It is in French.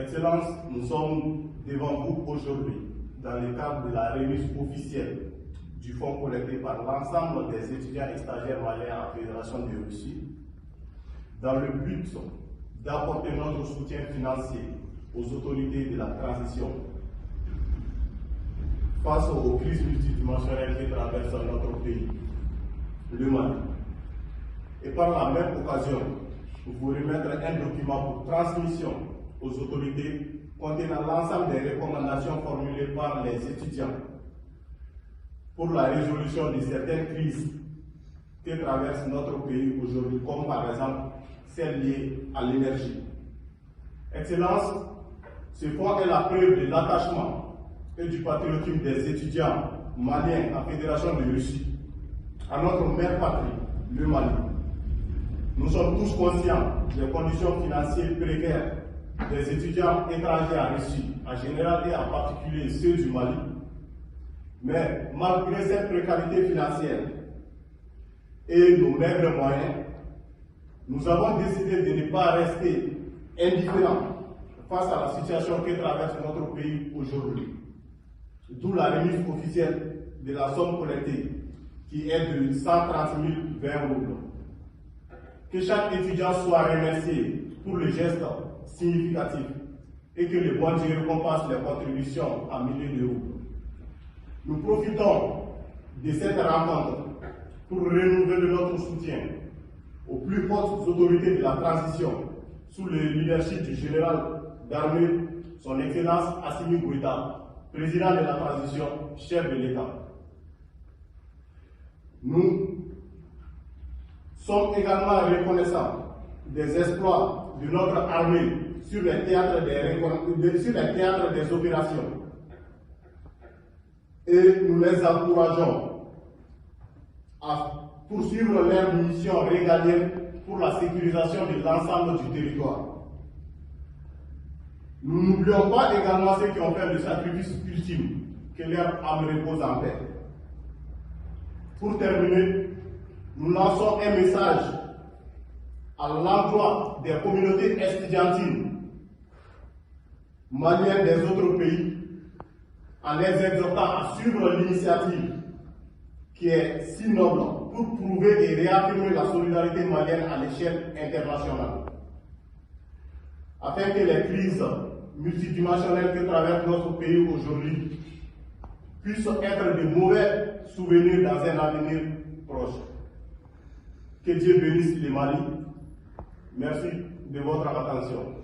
Excellences, nous sommes devant vous aujourd'hui dans le cadre de la remise officielle du fonds collecté par l'ensemble des étudiants et stagiaires maliens en Fédération de Russie, dans le but d'apporter notre soutien financier aux autorités de la transition face aux crises multidimensionnelles qui traversent notre pays, le Mali. Et par la même occasion, vous remettre un document pour transmission aux autorités contenant l'ensemble des recommandations formulées par les étudiants pour la résolution de certaines crises que traverse notre pays aujourd'hui, comme par exemple celle liée à l'énergie. Excellence, ce fonds est la preuve de l'attachement et du patriotisme des étudiants maliens en Fédération de Russie à notre mère patrie, le Mali. Nous sommes tous conscients des conditions financières précaires des étudiants étrangers en Russie, en général et en particulier ceux du Mali. Mais malgré cette précarité financière et nos maigres moyens, nous avons décidé de ne pas rester indifférents face à la situation que traverse notre pays aujourd'hui. D'où la remise officielle de la somme collectée qui est de 130 020 roubles. Que chaque étudiant soit remercié pour le geste significatif et que le bon Dieu récompense les contributions à milliers d'euros. Nous profitons de cette rencontre pour renouveler notre soutien aux plus hautes autorités de la transition sous le leadership du général d'armée, son Excellence Assimi Goïta, président de la transition, chef de l'État. Nous sommes également reconnaissants des exploits de notre armée sur les théâtres des opérations et nous les encourageons à poursuivre leurs missions régaliennes pour la sécurisation de l'ensemble du territoire. Nous n'oublions pas également ceux qui ont fait le sacrifice ultime, que leur âme repose en paix. Pour terminer, nous lançons un message à l'endroit des communautés estudiantines maliennes des autres pays en les exhortant à suivre l'initiative qui est si noble pour prouver et réaffirmer la solidarité malienne à l'échelle internationale. Afin que les crises multidimensionnelles que traverse notre pays aujourd'hui puissent être de mauvais souvenirs dans un avenir proche. Que Dieu bénisse le Mali. Merci de votre attention.